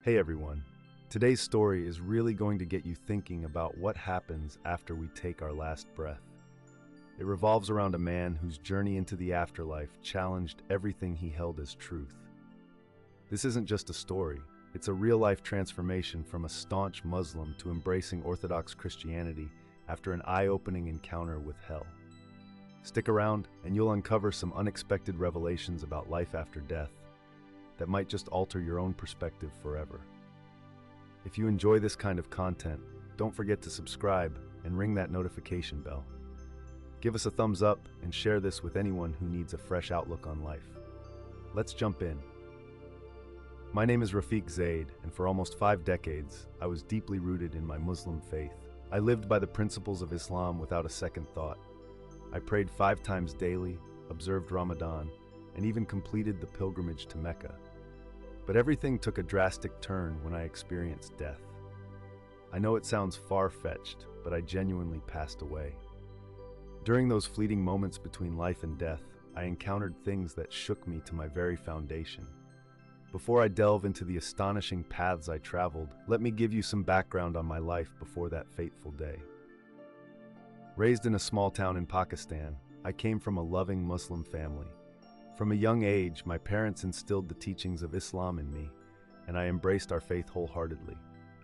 Hey everyone, today's story is really going to get you thinking about what happens after we take our last breath. It revolves around a man whose journey into the afterlife challenged everything he held as truth. This isn't just a story, it's a real-life transformation from a staunch Muslim to embracing Orthodox Christianity after an eye-opening encounter with hell. Stick around and you'll uncover some unexpected revelations about life after death that might just alter your own perspective forever. If you enjoy this kind of content, don't forget to subscribe and ring that notification bell. Give us a thumbs up and share this with anyone who needs a fresh outlook on life. Let's jump in. My name is Rafiq Zaid, and for almost 5 decades, I was deeply rooted in my Muslim faith. I lived by the principles of Islam without a second thought. I prayed 5 times daily, observed Ramadan, and even completed the pilgrimage to Mecca. But everything took a drastic turn when I experienced death. I know it sounds far-fetched, but I genuinely passed away. During those fleeting moments between life and death, I encountered things that shook me to my very foundation. Before I delve into the astonishing paths I traveled, let me give you some background on my life before that fateful day. Raised in a small town in Pakistan, I came from a loving Muslim family. From a young age, my parents instilled the teachings of Islam in me, and I embraced our faith wholeheartedly.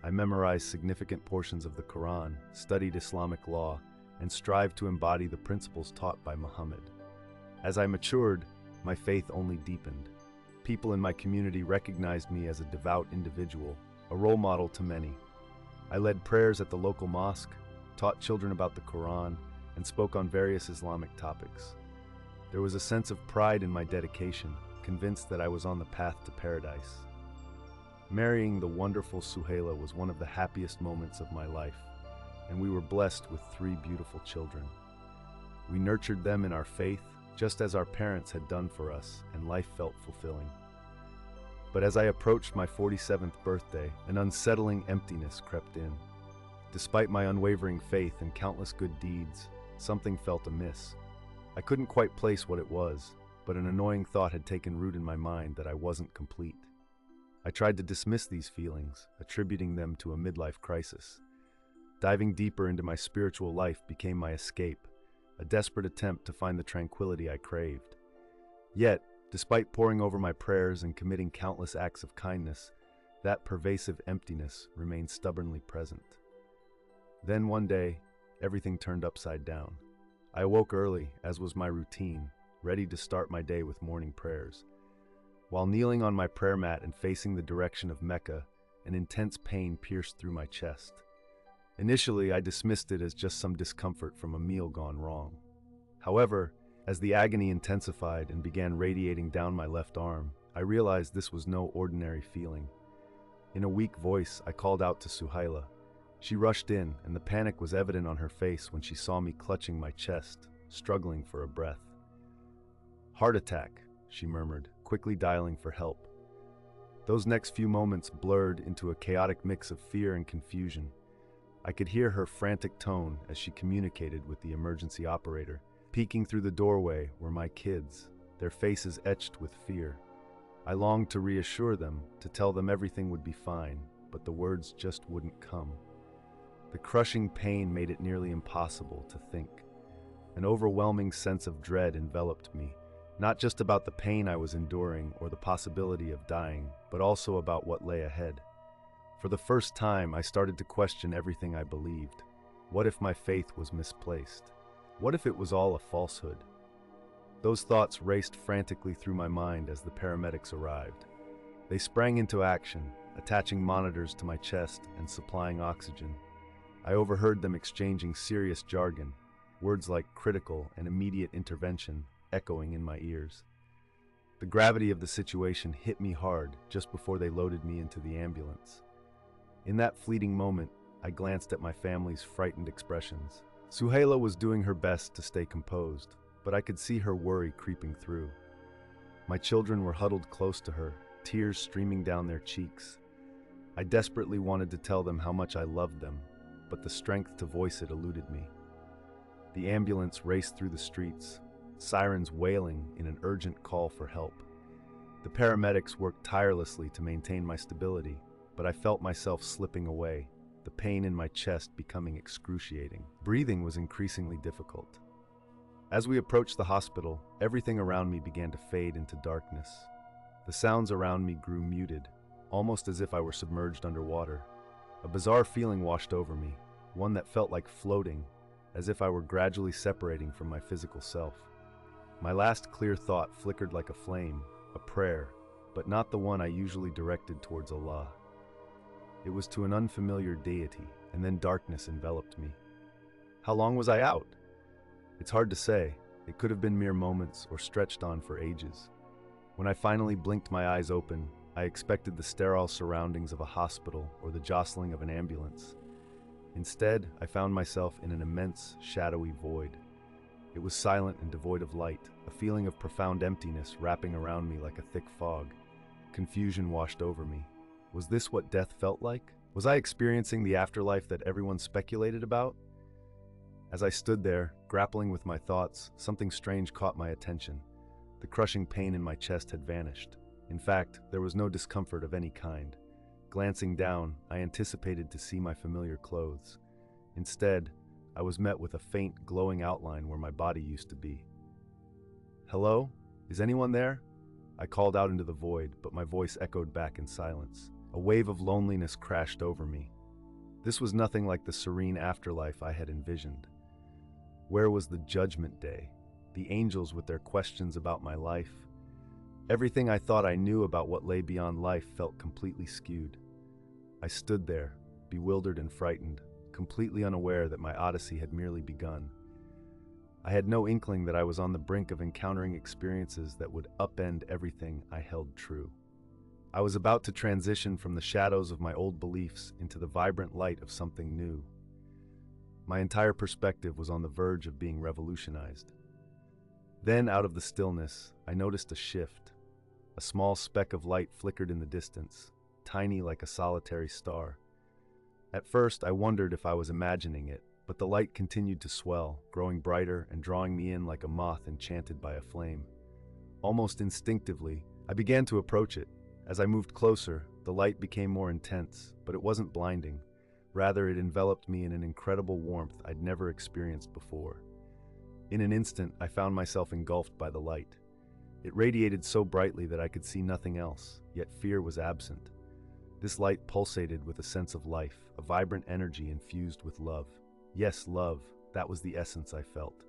I memorized significant portions of the Quran, studied Islamic law, and strived to embody the principles taught by Muhammad. As I matured, my faith only deepened. People in my community recognized me as a devout individual, a role model to many. I led prayers at the local mosque, taught children about the Quran, and spoke on various Islamic topics. There was a sense of pride in my dedication, convinced that I was on the path to paradise. Marrying the wonderful Suhaila was one of the happiest moments of my life, and we were blessed with 3 beautiful children. We nurtured them in our faith, just as our parents had done for us, and life felt fulfilling. But as I approached my 47th birthday, an unsettling emptiness crept in. Despite my unwavering faith and countless good deeds, something felt amiss. I couldn't quite place what it was, but an annoying thought had taken root in my mind that I wasn't complete. I tried to dismiss these feelings, attributing them to a midlife crisis. Diving deeper into my spiritual life became my escape, a desperate attempt to find the tranquility I craved. Yet, despite poring over my prayers and committing countless acts of kindness, that pervasive emptiness remained stubbornly present. Then one day, everything turned upside down. I awoke early, as was my routine, ready to start my day with morning prayers. While kneeling on my prayer mat and facing the direction of Mecca, an intense pain pierced through my chest. Initially, I dismissed it as just some discomfort from a meal gone wrong. However, as the agony intensified and began radiating down my left arm, I realized this was no ordinary feeling. In a weak voice, I called out to Suhaila. She rushed in, and the panic was evident on her face when she saw me clutching my chest, struggling for a breath. "Heart attack," she murmured, quickly dialing for help. Those next few moments blurred into a chaotic mix of fear and confusion. I could hear her frantic tone as she communicated with the emergency operator. Peeking through the doorway were my kids, their faces etched with fear. I longed to reassure them, to tell them everything would be fine, but the words just wouldn't come. The crushing pain made it nearly impossible to think. An overwhelming sense of dread enveloped me, not just about the pain I was enduring or the possibility of dying, but also about what lay ahead. For the first time, I started to question everything I believed. What if my faith was misplaced? What if it was all a falsehood? Those thoughts raced frantically through my mind as the paramedics arrived. They sprang into action, attaching monitors to my chest and supplying oxygen. I overheard them exchanging serious jargon, words like critical and immediate intervention echoing in my ears. The gravity of the situation hit me hard just before they loaded me into the ambulance. In that fleeting moment, I glanced at my family's frightened expressions. Suhaila was doing her best to stay composed, but I could see her worry creeping through. My children were huddled close to her, tears streaming down their cheeks. I desperately wanted to tell them how much I loved them, but the strength to voice it eluded me. The ambulance raced through the streets, sirens wailing in an urgent call for help. The paramedics worked tirelessly to maintain my stability, but I felt myself slipping away, the pain in my chest becoming excruciating. Breathing was increasingly difficult. As we approached the hospital, everything around me began to fade into darkness. The sounds around me grew muted, almost as if I were submerged underwater. A bizarre feeling washed over me, one that felt like floating, as if I were gradually separating from my physical self. My last clear thought flickered like a flame, a prayer, but not the one I usually directed towards Allah. It was to an unfamiliar deity, and then darkness enveloped me. How long was I out? It's hard to say. It could have been mere moments or stretched on for ages. When I finally blinked my eyes open, I expected the sterile surroundings of a hospital or the jostling of an ambulance. Instead, I found myself in an immense, shadowy void. It was silent and devoid of light, a feeling of profound emptiness wrapping around me like a thick fog. Confusion washed over me. Was this what death felt like? Was I experiencing the afterlife that everyone speculated about? As I stood there, grappling with my thoughts, something strange caught my attention. The crushing pain in my chest had vanished. In fact, there was no discomfort of any kind. Glancing down, I anticipated to see my familiar clothes. Instead, I was met with a faint, glowing outline where my body used to be. "Hello? Is anyone there?" I called out into the void, but my voice echoed back in silence. A wave of loneliness crashed over me. This was nothing like the serene afterlife I had envisioned. Where was the judgment day? The angels with their questions about my life? Everything I thought I knew about what lay beyond life felt completely skewed. I stood there, bewildered and frightened, completely unaware that my odyssey had merely begun. I had no inkling that I was on the brink of encountering experiences that would upend everything I held true. I was about to transition from the shadows of my old beliefs into the vibrant light of something new. My entire perspective was on the verge of being revolutionized. Then, out of the stillness, I noticed a shift. A small speck of light flickered in the distance, tiny like a solitary star. At first, I wondered if I was imagining it, but the light continued to swell, growing brighter and drawing me in like a moth enchanted by a flame. Almost instinctively, I began to approach it. As I moved closer, the light became more intense, but it wasn't blinding. Rather, it enveloped me in an incredible warmth I'd never experienced before. In an instant, I found myself engulfed by the light. It radiated so brightly that I could see nothing else, yet fear was absent. This light pulsated with a sense of life, a vibrant energy infused with love. Yes, love, that was the essence I felt.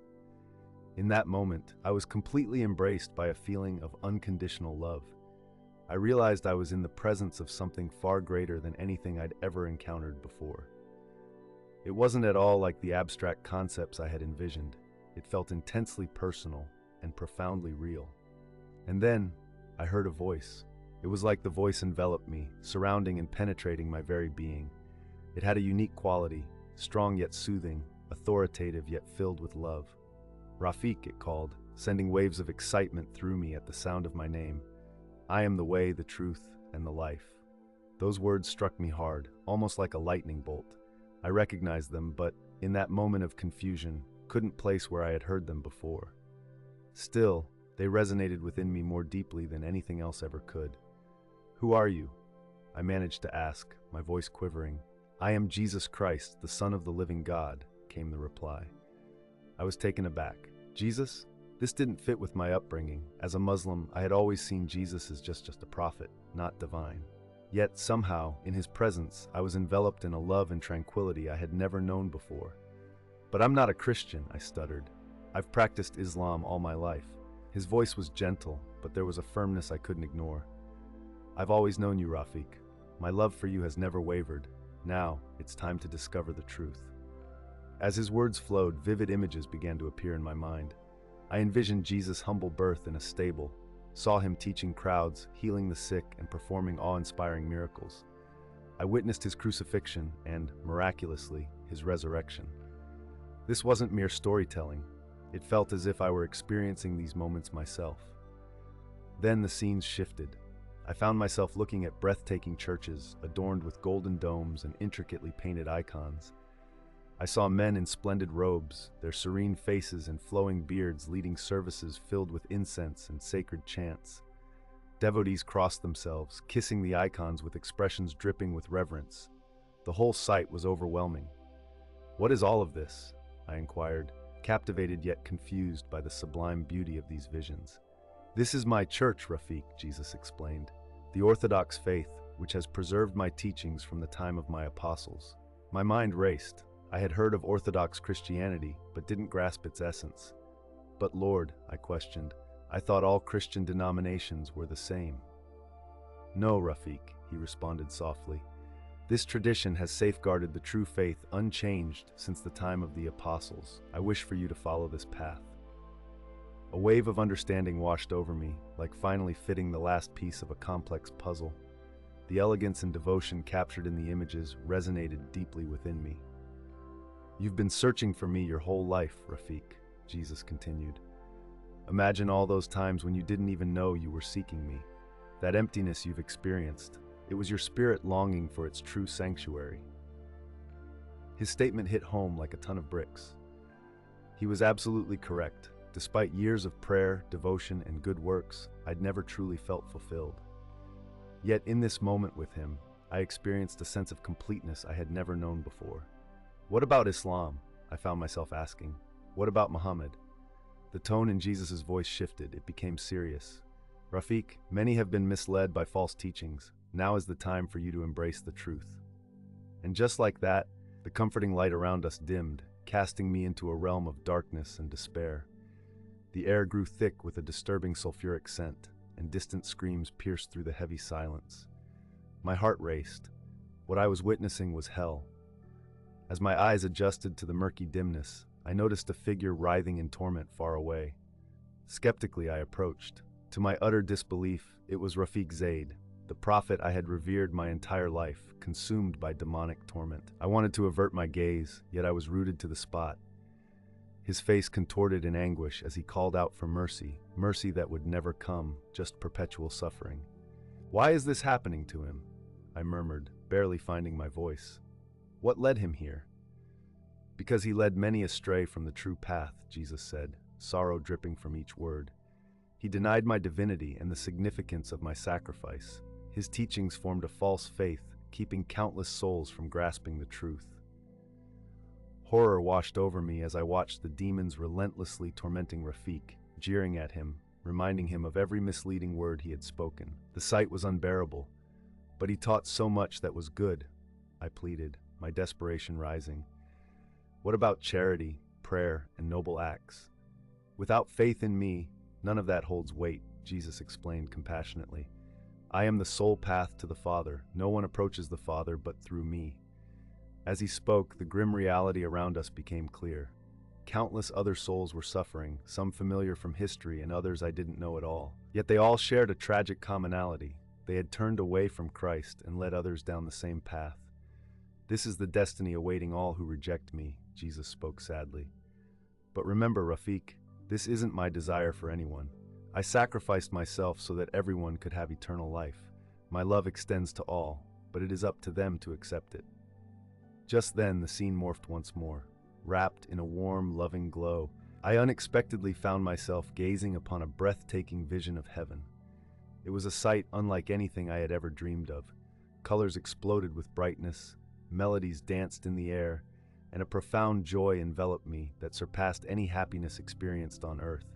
In that moment, I was completely embraced by a feeling of unconditional love. I realized I was in the presence of something far greater than anything I'd ever encountered before. It wasn't at all like the abstract concepts I had envisioned. It felt intensely personal and profoundly real. And then, I heard a voice. It was like the voice enveloped me, surrounding and penetrating my very being. It had a unique quality, strong yet soothing, authoritative yet filled with love. Rafik, it called, sending waves of excitement through me at the sound of my name. I am the way, the truth, and the life. Those words struck me hard, almost like a lightning bolt. I recognized them, but, in that moment of confusion, couldn't place where I had heard them before. Still, they resonated within me more deeply than anything else ever could. "Who are you?" I managed to ask, my voice quivering. "I am Jesus Christ, the Son of the living God," came the reply. I was taken aback. Jesus? This didn't fit with my upbringing. As a Muslim, I had always seen Jesus as just a prophet, not divine. Yet, somehow, in his presence, I was enveloped in a love and tranquility I had never known before. "But I'm not a Christian," I stuttered. "I've practiced Islam all my life." His voice was gentle, but there was a firmness I couldn't ignore. "I've always known you, Rafik. My love for you has never wavered. Now, it's time to discover the truth." As his words flowed, vivid images began to appear in my mind. I envisioned Jesus' humble birth in a stable, saw him teaching crowds, healing the sick, and performing awe-inspiring miracles. I witnessed his crucifixion and, miraculously, his resurrection. This wasn't mere storytelling. It felt as if I were experiencing these moments myself. Then the scenes shifted. I found myself looking at breathtaking churches, adorned with golden domes and intricately painted icons. I saw men in splendid robes, their serene faces and flowing beards leading services filled with incense and sacred chants. Devotees crossed themselves, kissing the icons with expressions dripping with reverence. The whole sight was overwhelming. "What is all of this?" I inquired, captivated yet confused by the sublime beauty of these visions. "This is my church, Rafiq," Jesus explained, "the Orthodox faith, which has preserved my teachings from the time of my apostles." My mind raced. I had heard of Orthodox Christianity, but didn't grasp its essence. "But Lord," I questioned, "I thought all Christian denominations were the same." "No, Rafiq," he responded softly. "This tradition has safeguarded the true faith unchanged since the time of the apostles. I wish for you to follow this path." A wave of understanding washed over me, like finally fitting the last piece of a complex puzzle. The elegance and devotion captured in the images resonated deeply within me. "You've been searching for me your whole life, Rafiq," Jesus continued. "Imagine all those times when you didn't even know you were seeking me. That emptiness you've experienced, it was your spirit longing for its true sanctuary." His statement hit home like a ton of bricks. He was absolutely correct. Despite years of prayer, devotion, and good works, I'd never truly felt fulfilled. Yet in this moment with him, I experienced a sense of completeness I had never known before. "What about Islam?" I found myself asking. "What about Muhammad?" The tone in Jesus' voice shifted. It became serious. "Rafiq, many have been misled by false teachings. Now is the time for you to embrace the truth." And just like that, the comforting light around us dimmed, casting me into a realm of darkness and despair. The air grew thick with a disturbing sulfuric scent, and distant screams pierced through the heavy silence. My heart raced. What I was witnessing was hell. As my eyes adjusted to the murky dimness, I noticed a figure writhing in torment far away. Skeptically, I approached. To my utter disbelief, it was Rafiq Zaid, the prophet I had revered my entire life, consumed by demonic torment. I wanted to avert my gaze, yet I was rooted to the spot. His face contorted in anguish as he called out for mercy, mercy that would never come, just perpetual suffering. "Why is this happening to him?" I murmured, barely finding my voice. "What led him here?" "Because he led many astray from the true path," Jesus said, sorrow dripping from each word. "He denied my divinity and the significance of my sacrifice. His teachings formed a false faith, keeping countless souls from grasping the truth." Horror washed over me as I watched the demons relentlessly tormenting Rafiq, jeering at him, reminding him of every misleading word he had spoken. The sight was unbearable. "But he taught so much that was good," I pleaded, my desperation rising. "What about charity, prayer, and noble acts?" "Without faith in me, none of that holds weight," Jesus explained compassionately. "I am the sole path to the Father. No one approaches the Father but through me." As he spoke, the grim reality around us became clear. Countless other souls were suffering, some familiar from history and others I didn't know at all. Yet they all shared a tragic commonality. They had turned away from Christ and led others down the same path. "This is the destiny awaiting all who reject me," Jesus spoke sadly. "But remember, Rafiq, this isn't my desire for anyone. I sacrificed myself so that everyone could have eternal life. My love extends to all, but it is up to them to accept it." Just then, the scene morphed once more. Wrapped in a warm, loving glow, I unexpectedly found myself gazing upon a breathtaking vision of heaven. It was a sight unlike anything I had ever dreamed of. Colors exploded with brightness, melodies danced in the air, and a profound joy enveloped me that surpassed any happiness experienced on earth.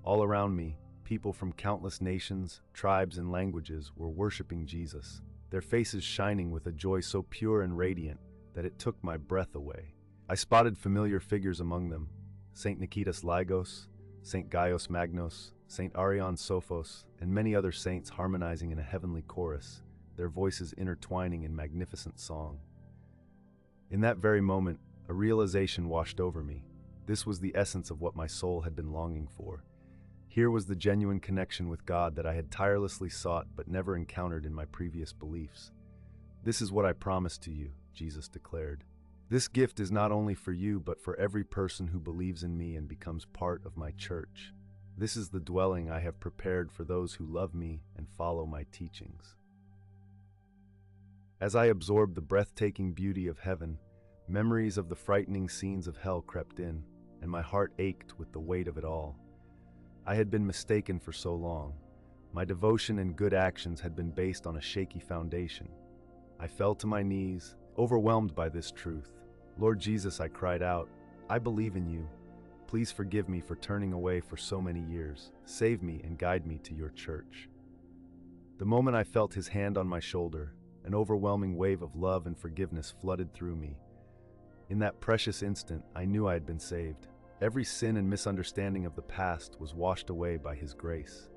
All around me, people from countless nations, tribes, and languages were worshiping Jesus, their faces shining with a joy so pure and radiant that it took my breath away. I spotted familiar figures among them: Saint Nikitas Lygos, Saint Gaius Magnos, Saint Arion Sophos, and many other saints harmonizing in a heavenly chorus, their voices intertwining in magnificent song. In that very moment, a realization washed over me. This was the essence of what my soul had been longing for. Here was the genuine connection with God that I had tirelessly sought but never encountered in my previous beliefs. "This is what I promise to you," Jesus declared. "This gift is not only for you, but for every person who believes in me and becomes part of my church. This is the dwelling I have prepared for those who love me and follow my teachings." As I absorbed the breathtaking beauty of heaven, memories of the frightening scenes of hell crept in, and my heart ached with the weight of it all. I had been mistaken for so long. My devotion and good actions had been based on a shaky foundation. I fell to my knees, overwhelmed by this truth. Lord Jesus, I cried out, I believe in you. Please forgive me for turning away for so many years. Save me and guide me to your church. The moment I felt his hand on my shoulder, an overwhelming wave of love and forgiveness flooded through me. In that precious instant, I knew I had been saved. Every sin and misunderstanding of the past was washed away by his grace.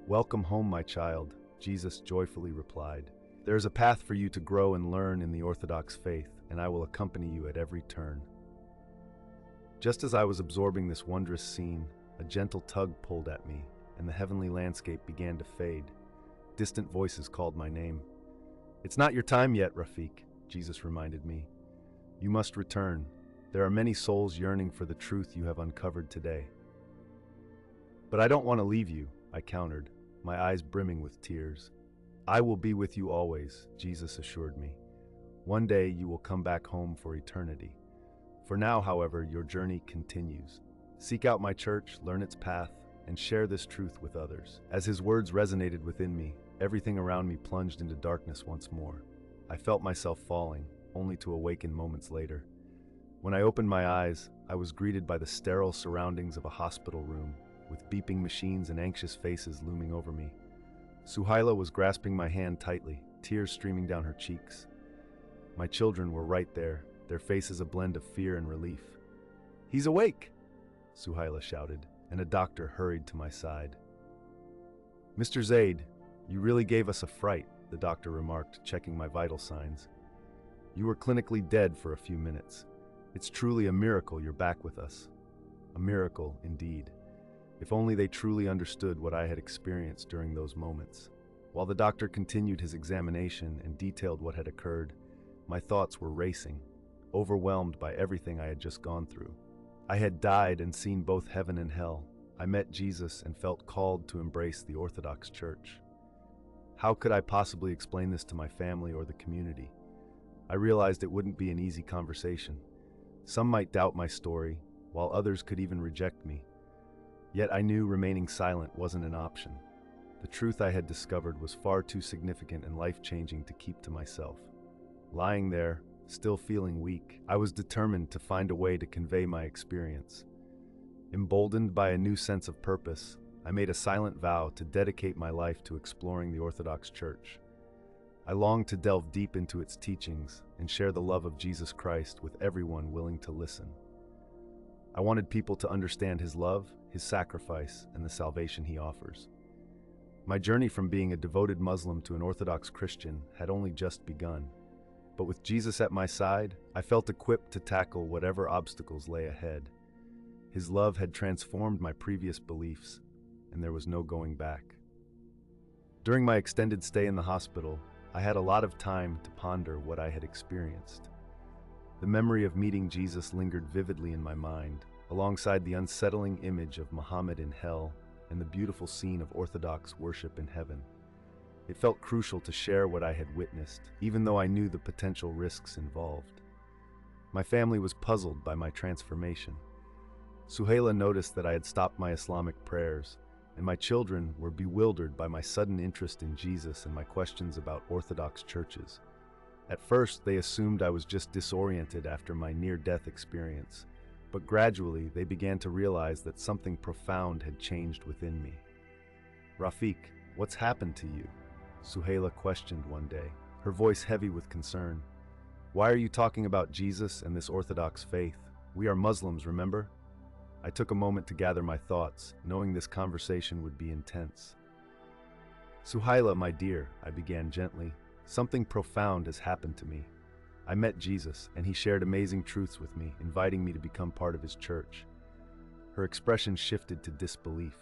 Welcome home, my child, Jesus joyfully replied. There is a path for you to grow and learn in the Orthodox faith, and I will accompany you at every turn. Just as I was absorbing this wondrous scene, a gentle tug pulled at me, and the heavenly landscape began to fade. Distant voices called my name. It's not your time yet, Rafik, Jesus reminded me. You must return. There are many souls yearning for the truth you have uncovered today. But I don't want to leave you, I countered, my eyes brimming with tears. I will be with you always, Jesus assured me. One day you will come back home for eternity. For now, however, your journey continues. Seek out my church, learn its path, and share this truth with others. As his words resonated within me, everything around me plunged into darkness once more. I felt myself falling, only to awaken moments later. When I opened my eyes, I was greeted by the sterile surroundings of a hospital room, with beeping machines and anxious faces looming over me. Suhaila was grasping my hand tightly, tears streaming down her cheeks. My children were right there, their faces a blend of fear and relief. He's awake, Suhaila shouted, and a doctor hurried to my side. Mr. Zaid, you really gave us a fright, the doctor remarked, checking my vital signs. You were clinically dead for a few minutes. It's truly a miracle you're back with us. A miracle, indeed. If only they truly understood what I had experienced during those moments. While the doctor continued his examination and detailed what had occurred, my thoughts were racing, overwhelmed by everything I had just gone through. I had died and seen both heaven and hell. I met Jesus and felt called to embrace the Orthodox Church. How could I possibly explain this to my family or the community? I realized it wouldn't be an easy conversation. Some might doubt my story, while others could even reject me. Yet I knew remaining silent wasn't an option. The truth I had discovered was far too significant and life-changing to keep to myself. Lying there, still feeling weak, I was determined to find a way to convey my experience. Emboldened by a new sense of purpose, I made a silent vow to dedicate my life to exploring the Orthodox Church. I longed to delve deep into its teachings and share the love of Jesus Christ with everyone willing to listen. I wanted people to understand his love, his sacrifice, and the salvation he offers. My journey from being a devoted Muslim to an Orthodox Christian had only just begun. But with Jesus at my side, I felt equipped to tackle whatever obstacles lay ahead. His love had transformed my previous beliefs, and there was no going back. During my extended stay in the hospital, I had a lot of time to ponder what I had experienced. The memory of meeting Jesus lingered vividly in my mind, alongside the unsettling image of Muhammad in hell and the beautiful scene of Orthodox worship in heaven. It felt crucial to share what I had witnessed, even though I knew the potential risks involved. My family was puzzled by my transformation. Suhaila noticed that I had stopped my Islamic prayers, and my children were bewildered by my sudden interest in Jesus and my questions about Orthodox churches. At first, they assumed I was just disoriented after my near-death experience, but gradually they began to realize that something profound had changed within me. Rafik, what's happened to you? Suhaila questioned one day, her voice heavy with concern. Why are you talking about Jesus and this Orthodox faith? We are Muslims, remember? I took a moment to gather my thoughts, knowing this conversation would be intense. Suhaila, my dear, I began gently, something profound has happened to me. I met Jesus, and he shared amazing truths with me, inviting me to become part of his church. Her expression shifted to disbelief.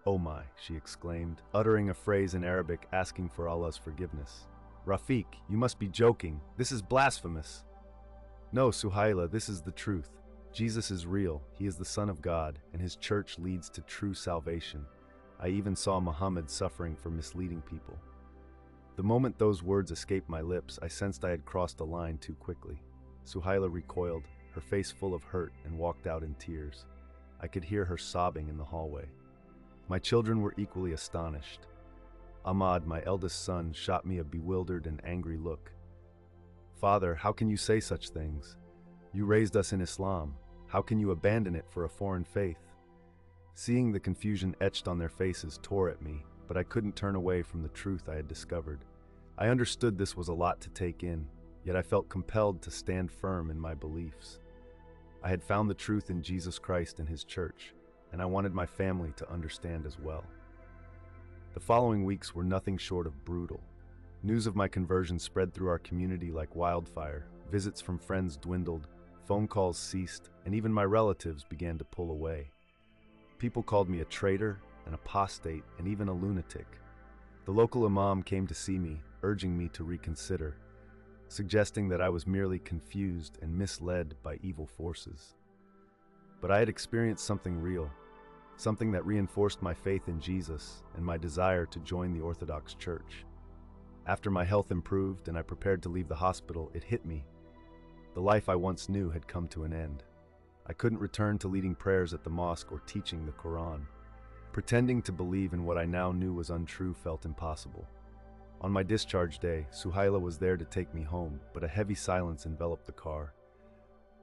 Oh my, she exclaimed, uttering a phrase in Arabic asking for Allah's forgiveness. Rafik, you must be joking. This is blasphemous. No, Suhaila, this is the truth. Jesus is real, he is the Son of God, and his church leads to true salvation. I even saw Muhammad suffering for misleading people. The moment those words escaped my lips, I sensed I had crossed a line too quickly. Suhaila recoiled, her face full of hurt, and walked out in tears. I could hear her sobbing in the hallway. My children were equally astonished. Ahmad, my eldest son, shot me a bewildered and angry look. "Father, how can you say such things? You raised us in Islam. How can you abandon it for a foreign faith?" Seeing the confusion etched on their faces tore at me, but I couldn't turn away from the truth I had discovered. I understood this was a lot to take in, yet I felt compelled to stand firm in my beliefs. I had found the truth in Jesus Christ and His church, and I wanted my family to understand as well. The following weeks were nothing short of brutal. News of my conversion spread through our community like wildfire. Visits from friends dwindled, phone calls ceased, and even my relatives began to pull away. People called me a traitor, an apostate, and even a lunatic. The local imam came to see me, urging me to reconsider, suggesting that I was merely confused and misled by evil forces. But I had experienced something real, something that reinforced my faith in Jesus and my desire to join the Orthodox Church. After my health improved and I prepared to leave the hospital, it hit me. The life I once knew had come to an end. I couldn't return to leading prayers at the mosque or teaching the Quran. Pretending to believe in what I now knew was untrue felt impossible. On my discharge day, Suhaila was there to take me home, but a heavy silence enveloped the car.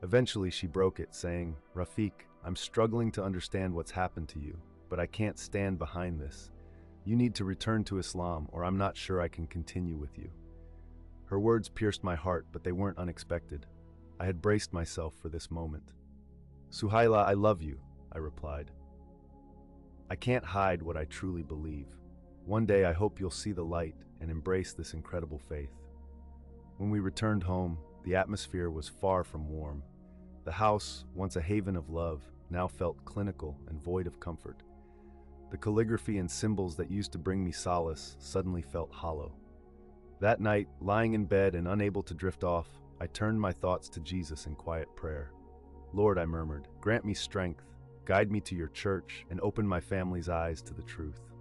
Eventually, she broke it, saying, "Rafiq, I'm struggling to understand what's happened to you, but I can't stand behind this. You need to return to Islam, or I'm not sure I can continue with you." Her words pierced my heart, but they weren't unexpected. I had braced myself for this moment. "Suhaila, I love you," I replied. "I can't hide what I truly believe. One day I hope you'll see the light and embrace this incredible faith." When we returned home, the atmosphere was far from warm. The house, once a haven of love, now felt clinical and void of comfort. The calligraphy and symbols that used to bring me solace suddenly felt hollow. That night, lying in bed and unable to drift off, I turned my thoughts to Jesus in quiet prayer. "Lord," I murmured, "grant me strength, guide me to your church, and open my family's eyes to the truth."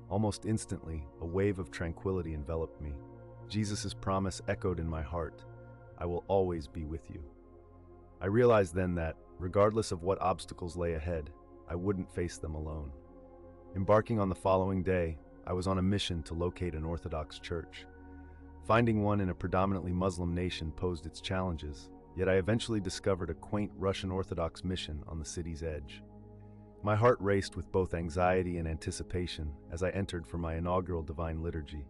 Almost instantly, a wave of tranquility enveloped me. Jesus' promise echoed in my heart, "I will always be with you." I realized then that, regardless of what obstacles lay ahead, I wouldn't face them alone. Embarking on the following day, I was on a mission to locate an Orthodox church. Finding one in a predominantly Muslim nation posed its challenges, yet I eventually discovered a quaint Russian Orthodox mission on the city's edge. My heart raced with both anxiety and anticipation as I entered for my inaugural divine liturgy.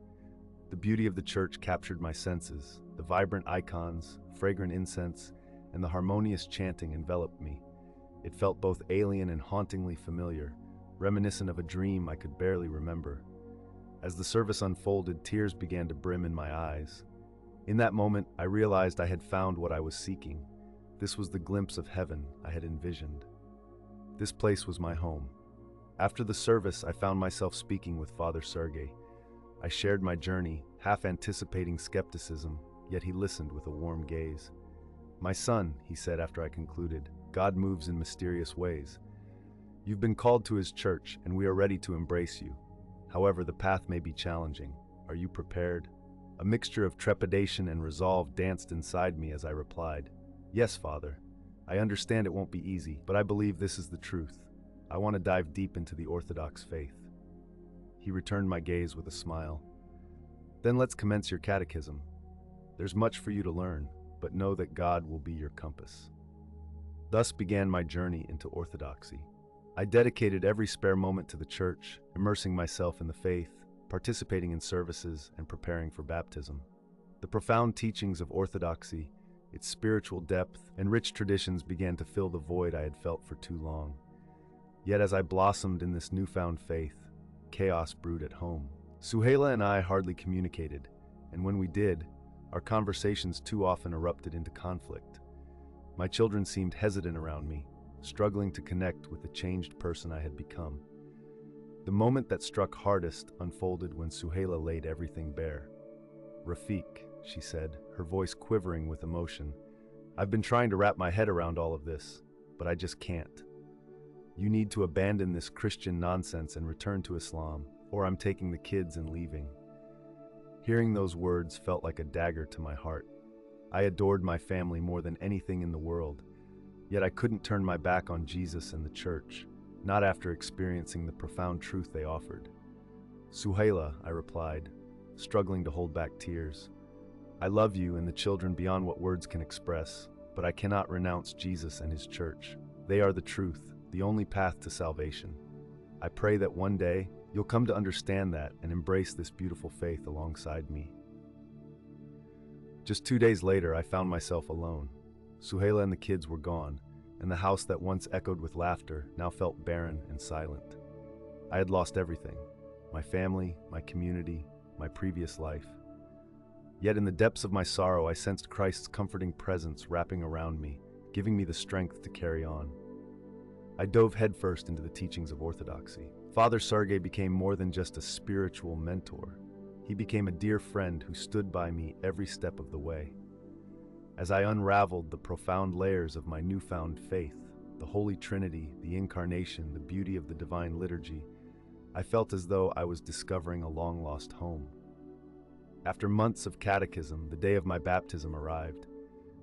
The beauty of the church captured my senses. The vibrant icons, fragrant incense, and the harmonious chanting enveloped me. It felt both alien and hauntingly familiar, reminiscent of a dream I could barely remember. As the service unfolded, tears began to brim in my eyes. In that moment, I realized I had found what I was seeking. This was the glimpse of heaven I had envisioned. This place was my home. After the service, I found myself speaking with Father Sergei. I shared my journey, half anticipating skepticism, yet he listened with a warm gaze. "My son," he said after I concluded, "God moves in mysterious ways. You've been called to His church, and we are ready to embrace you. However, the path may be challenging. Are you prepared?" A mixture of trepidation and resolve danced inside me as I replied, "Yes, Father. I understand it won't be easy, but I believe this is the truth. I want to dive deep into the Orthodox faith." He returned my gaze with a smile. "Then let's commence your catechism. There's much for you to learn, but know that God will be your compass." Thus began my journey into Orthodoxy. I dedicated every spare moment to the church, immersing myself in the faith, participating in services, and preparing for baptism. The profound teachings of Orthodoxy, its spiritual depth, and rich traditions began to fill the void I had felt for too long. Yet as I blossomed in this newfound faith, chaos brewed at home. Suhaila and I hardly communicated, and when we did, our conversations too often erupted into conflict. My children seemed hesitant around me, struggling to connect with the changed person I had become. The moment that struck hardest unfolded when Suhaila laid everything bare. "Rafiq," she said, her voice quivering with emotion, "I've been trying to wrap my head around all of this, but I just can't. You need to abandon this Christian nonsense and return to Islam, or I'm taking the kids and leaving." Hearing those words felt like a dagger to my heart. I adored my family more than anything in the world, yet I couldn't turn my back on Jesus and the church, not after experiencing the profound truth they offered. Suhaila, I replied, struggling to hold back tears. I love you and the children beyond what words can express, but I cannot renounce Jesus and his church. They are the truth, the only path to salvation. I pray that one day you'll come to understand that and embrace this beautiful faith alongside me. Just 2 days later, I found myself alone. Suhaila and the kids were gone, and the house that once echoed with laughter now felt barren and silent. I had lost everything: my family, my community, my previous life. Yet in the depths of my sorrow, I sensed Christ's comforting presence wrapping around me, giving me the strength to carry on. I dove headfirst into the teachings of Orthodoxy. Father Sergei became more than just a spiritual mentor. He became a dear friend who stood by me every step of the way. As I unraveled the profound layers of my newfound faith, the Holy Trinity, the Incarnation, the beauty of the Divine Liturgy, I felt as though I was discovering a long-lost home. After months of catechism, the day of my baptism arrived.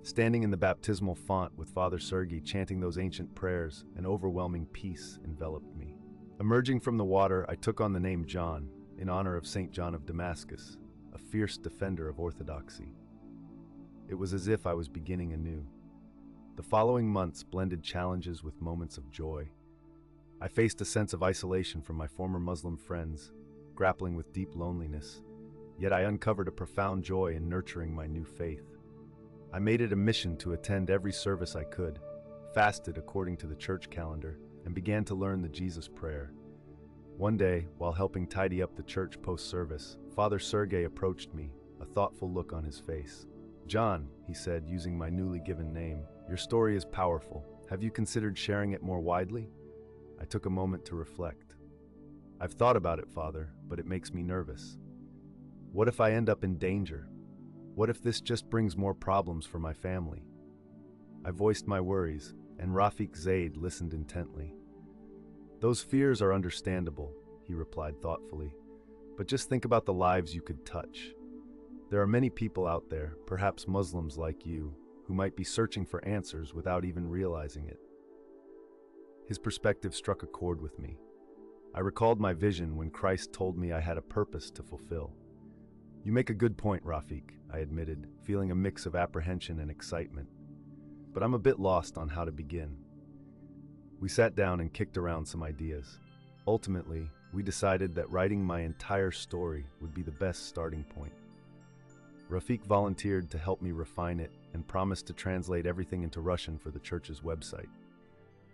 Standing in the baptismal font with Father Sergei chanting those ancient prayers, an overwhelming peace enveloped me. Emerging from the water, I took on the name John, in honor of St. John of Damascus, a fierce defender of orthodoxy. It was as if I was beginning anew. The following months blended challenges with moments of joy. I faced a sense of isolation from my former Muslim friends, grappling with deep loneliness, yet I uncovered a profound joy in nurturing my new faith. I made it a mission to attend every service I could, fasted according to the church calendar, and began to learn the Jesus prayer. One day, while helping tidy up the church post-service, Father Sergei approached me, a thoughtful look on his face. "John," he said, using my newly given name, "your story is powerful. Have you considered sharing it more widely?" I took a moment to reflect. "I've thought about it, Father, but it makes me nervous. What if I end up in danger? What if this just brings more problems for my family?" I voiced my worries, and Rafiq Zaid listened intently. "Those fears are understandable," he replied thoughtfully, "but just think about the lives you could touch. There are many people out there, perhaps Muslims like you, who might be searching for answers without even realizing it." His perspective struck a chord with me. I recalled my vision when Christ told me I had a purpose to fulfill. "You make a good point, Rafiq," I admitted, feeling a mix of apprehension and excitement. "But I'm a bit lost on how to begin." We sat down and kicked around some ideas. Ultimately, we decided that writing my entire story would be the best starting point. Rafiq volunteered to help me refine it and promised to translate everything into Russian for the church's website.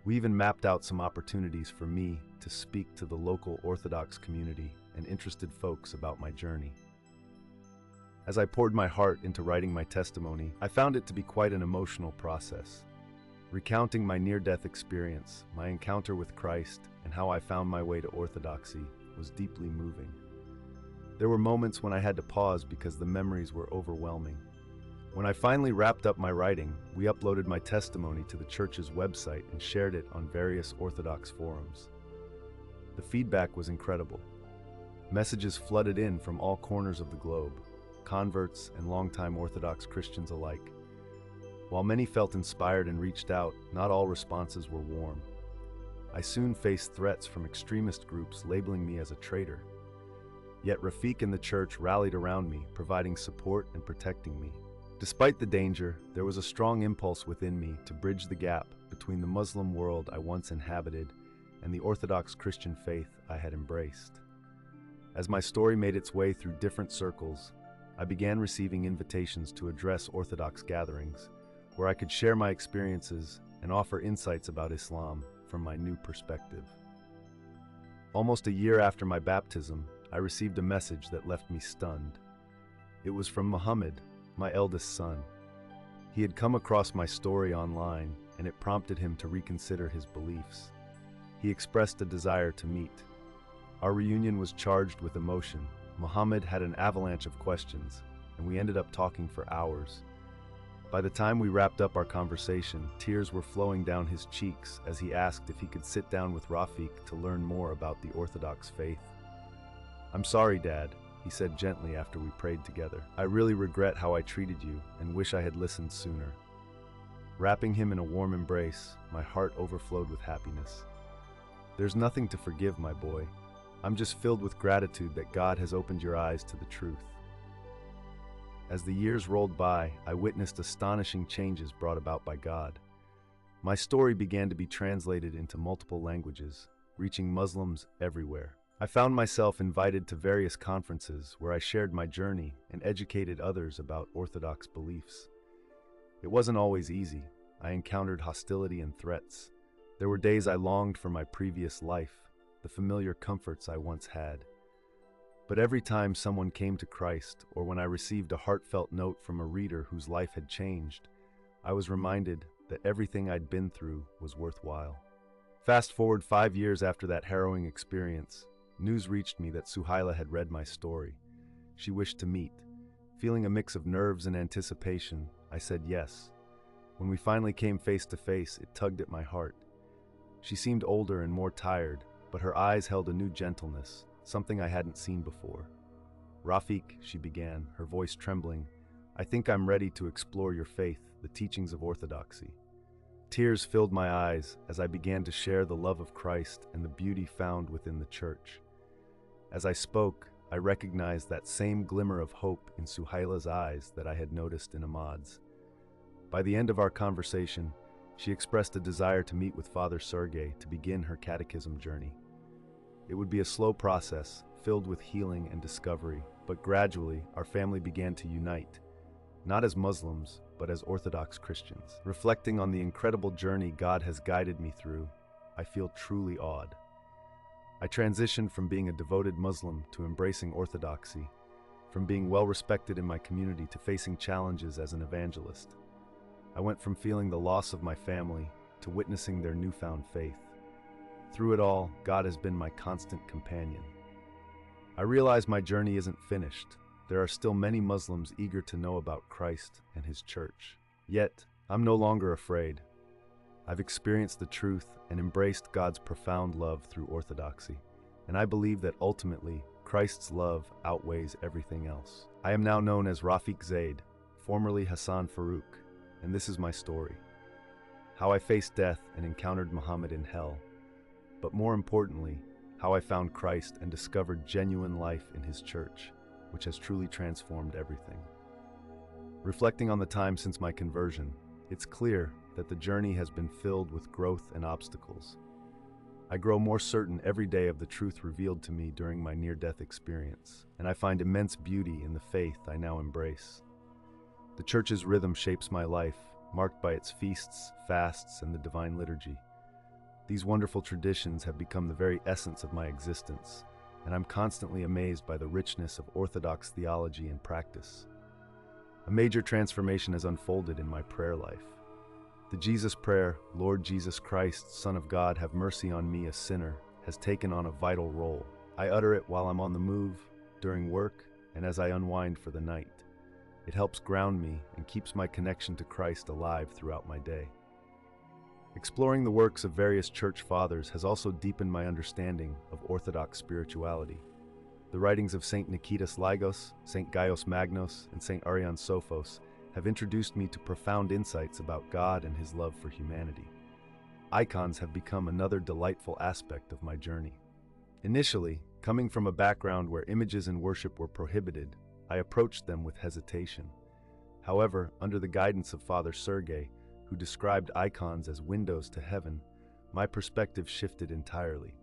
We even mapped out some opportunities for me to speak to the local Orthodox community and interested folks about my journey. As I poured my heart into writing my testimony, I found it to be quite an emotional process. Recounting my near-death experience, my encounter with Christ, and how I found my way to Orthodoxy was deeply moving. There were moments when I had to pause because the memories were overwhelming. When I finally wrapped up my writing, we uploaded my testimony to the church's website and shared it on various Orthodox forums. The feedback was incredible. Messages flooded in from all corners of the globe, converts and longtime Orthodox Christians alike. While many felt inspired and reached out, not all responses were warm. I soon faced threats from extremist groups labeling me as a traitor. Yet Rafiq and the church rallied around me, providing support and protecting me. Despite the danger, there was a strong impulse within me to bridge the gap between the Muslim world I once inhabited and the Orthodox Christian faith I had embraced. As my story made its way through different circles, I began receiving invitations to address Orthodox gatherings, where I could share my experiences and offer insights about Islam from my new perspective. Almost a year after my baptism, I received a message that left me stunned. It was from Muhammad, my eldest son. He had come across my story online, and it prompted him to reconsider his beliefs. He expressed a desire to meet. Our reunion was charged with emotion. Muhammad had an avalanche of questions, and we ended up talking for hours. By the time we wrapped up our conversation, tears were flowing down his cheeks as he asked if he could sit down with Rafiq to learn more about the Orthodox faith. "I'm sorry, Dad," he said gently after we prayed together. "I really regret how I treated you and wish I had listened sooner." Wrapping him in a warm embrace, my heart overflowed with happiness. "There's nothing to forgive, my boy. I'm just filled with gratitude that God has opened your eyes to the truth. As the years rolled by, I witnessed astonishing changes brought about by God. My story began to be translated into multiple languages, reaching Muslims everywhere. I found myself invited to various conferences where I shared my journey and educated others about Orthodox beliefs. It wasn't always easy. I encountered hostility and threats. There were days I longed for my previous life, the familiar comforts I once had. But every time someone came to Christ, or when I received a heartfelt note from a reader whose life had changed, I was reminded that everything I'd been through was worthwhile. Fast forward 5 years after that harrowing experience, news reached me that Suhaila had read my story. She wished to meet. Feeling a mix of nerves and anticipation, I said yes. When we finally came face to face, it tugged at my heart. She seemed older and more tired, but her eyes held a new gentleness, something I hadn't seen before. "Rafiq," she began, her voice trembling, "I think I'm ready to explore your faith, the teachings of Orthodoxy." Tears filled my eyes as I began to share the love of Christ and the beauty found within the Church. As I spoke, I recognized that same glimmer of hope in Suhaila's eyes that I had noticed in Ahmad's. By the end of our conversation, she expressed a desire to meet with Father Sergei to begin her catechism journey. It would be a slow process, filled with healing and discovery, but gradually our family began to unite, not as Muslims, but as Orthodox Christians. Reflecting on the incredible journey God has guided me through, I feel truly awed. I transitioned from being a devoted Muslim to embracing Orthodoxy, from being well respected in my community to facing challenges as an evangelist. I went from feeling the loss of my family to witnessing their newfound faith. Through it all, God has been my constant companion. I realize my journey isn't finished. There are still many Muslims eager to know about Christ and His Church. Yet, I'm no longer afraid. I've experienced the truth and embraced God's profound love through Orthodoxy, and I believe that ultimately, Christ's love outweighs everything else. I am now known as Rafiq Zaid, formerly Hassan Farouk, and this is my story. How I faced death and encountered Muhammad in hell, but more importantly, how I found Christ and discovered genuine life in His Church, which has truly transformed everything. Reflecting on the time since my conversion, it's clear that the journey has been filled with growth and obstacles. I grow more certain every day of the truth revealed to me during my near-death experience, and I find immense beauty in the faith I now embrace. The Church's rhythm shapes my life, marked by its feasts, fasts, and the divine liturgy. These wonderful traditions have become the very essence of my existence, and I'm constantly amazed by the richness of Orthodox theology and practice. A major transformation has unfolded in my prayer life. The Jesus prayer, "Lord Jesus Christ, Son of God, have mercy on me, a sinner," has taken on a vital role. I utter it while I'm on the move, during work, and as I unwind for the night. It helps ground me and keeps my connection to Christ alive throughout my day. Exploring the works of various church fathers has also deepened my understanding of Orthodox spirituality. The writings of Saint Nikitas Lygos, Saint Gaius Magnos, and Saint Arian Sophos have introduced me to profound insights about God and His love for humanity. Icons have become another delightful aspect of my journey. Initially, coming from a background where images in worship were prohibited, I approached them with hesitation. However, under the guidance of Father Sergei, who described icons as windows to heaven, my perspective shifted entirely.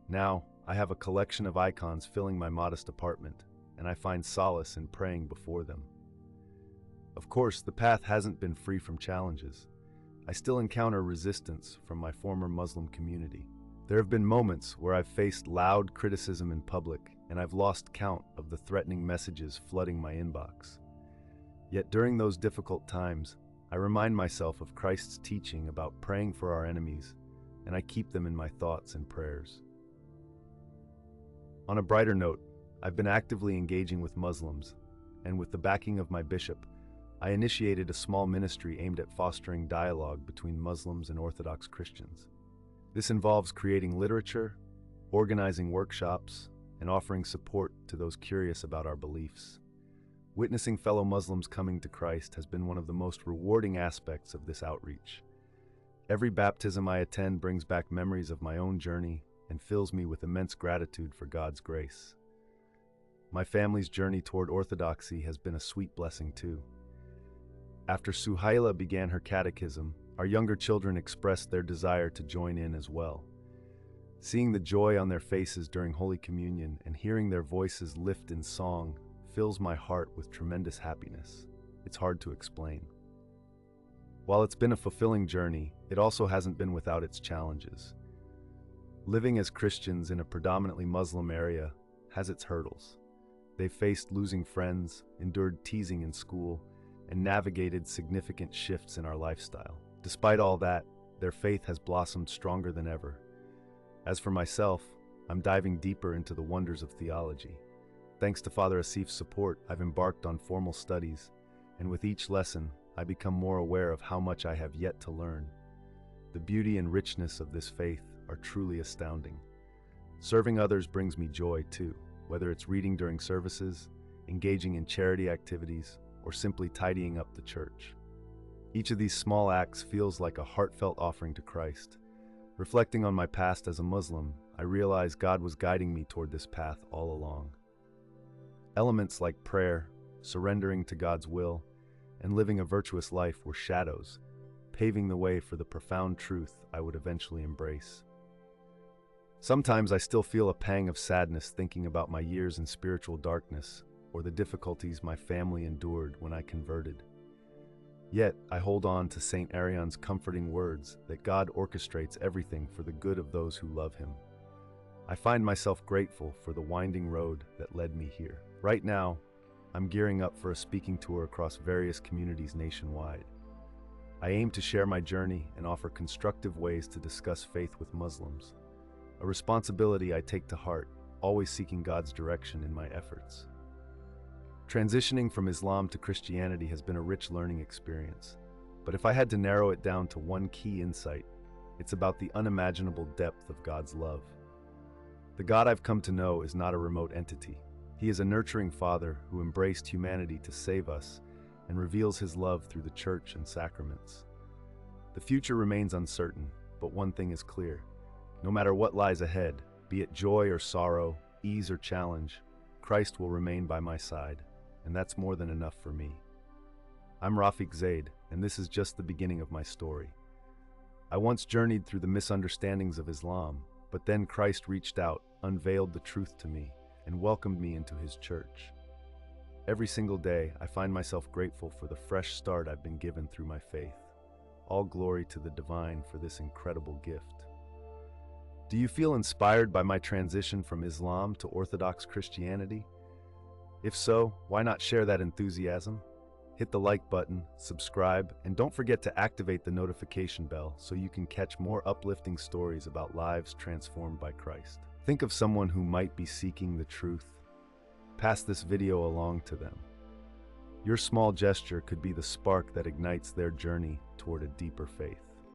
Now, I have a collection of icons filling my modest apartment, and I find solace in praying before them. Of course, the path hasn't been free from challenges. I still encounter resistance from my former Muslim community. There have been moments where I've faced loud criticism in public, and I've lost count of the threatening messages flooding my inbox. Yet during those difficult times, I remind myself of Christ's teaching about praying for our enemies, and I keep them in my thoughts and prayers. On a brighter note, I've been actively engaging with Muslims, and with the backing of my bishop, I initiated a small ministry aimed at fostering dialogue between Muslims and Orthodox Christians. This involves creating literature, organizing workshops, and offering support to those curious about our beliefs. Witnessing fellow Muslims coming to Christ has been one of the most rewarding aspects of this outreach. Every baptism I attend brings back memories of my own journey, and fills me with immense gratitude for God's grace. My family's journey toward Orthodoxy has been a sweet blessing too. After Suhaila began her catechism, our younger children expressed their desire to join in as well. Seeing the joy on their faces during Holy Communion and hearing their voices lift in song fills my heart with tremendous happiness. It's hard to explain. While it's been a fulfilling journey, it also hasn't been without its challenges. Living as Christians in a predominantly Muslim area has its hurdles. They've faced losing friends, endured teasing in school, and navigated significant shifts in our lifestyle. Despite all that, their faith has blossomed stronger than ever. As for myself, I'm diving deeper into the wonders of theology. Thanks to Father Asif's support, I've embarked on formal studies, and with each lesson, I become more aware of how much I have yet to learn. The beauty and richness of this faith are truly astounding. Serving others brings me joy too, whether it's reading during services, engaging in charity activities, or simply tidying up the church. Each of these small acts feels like a heartfelt offering to Christ. Reflecting on my past as a Muslim, I realize God was guiding me toward this path all along. Elements like prayer, surrendering to God's will, and living a virtuous life were shadows, paving the way for the profound truth I would eventually embrace. Sometimes I still feel a pang of sadness thinking about my years in spiritual darkness or the difficulties my family endured when I converted. Yet, I hold on to St. Arian's comforting words that God orchestrates everything for the good of those who love Him. I find myself grateful for the winding road that led me here. Right now, I'm gearing up for a speaking tour across various communities nationwide. I aim to share my journey and offer constructive ways to discuss faith with Muslims, a responsibility I take to heart, always seeking God's direction in my efforts. Transitioning from Islam to Christianity has been a rich learning experience, but if I had to narrow it down to one key insight, it's about the unimaginable depth of God's love. The God I've come to know is not a remote entity. He is a nurturing Father who embraced humanity to save us and reveals His love through the church and sacraments. The future remains uncertain, but one thing is clear. No matter what lies ahead, be it joy or sorrow, ease or challenge, Christ will remain by my side, and that's more than enough for me. I'm Rafiq Zaid, and this is just the beginning of my story. I once journeyed through the misunderstandings of Islam, but then Christ reached out, unveiled the truth to me, and welcomed me into His church. Every single day, I find myself grateful for the fresh start I've been given through my faith. All glory to the divine for this incredible gift. Do you feel inspired by my transition from Islam to Orthodox Christianity? If so, why not share that enthusiasm? Hit the like button, subscribe, and don't forget to activate the notification bell so you can catch more uplifting stories about lives transformed by Christ. Think of someone who might be seeking the truth. Pass this video along to them. Your small gesture could be the spark that ignites their journey toward a deeper faith.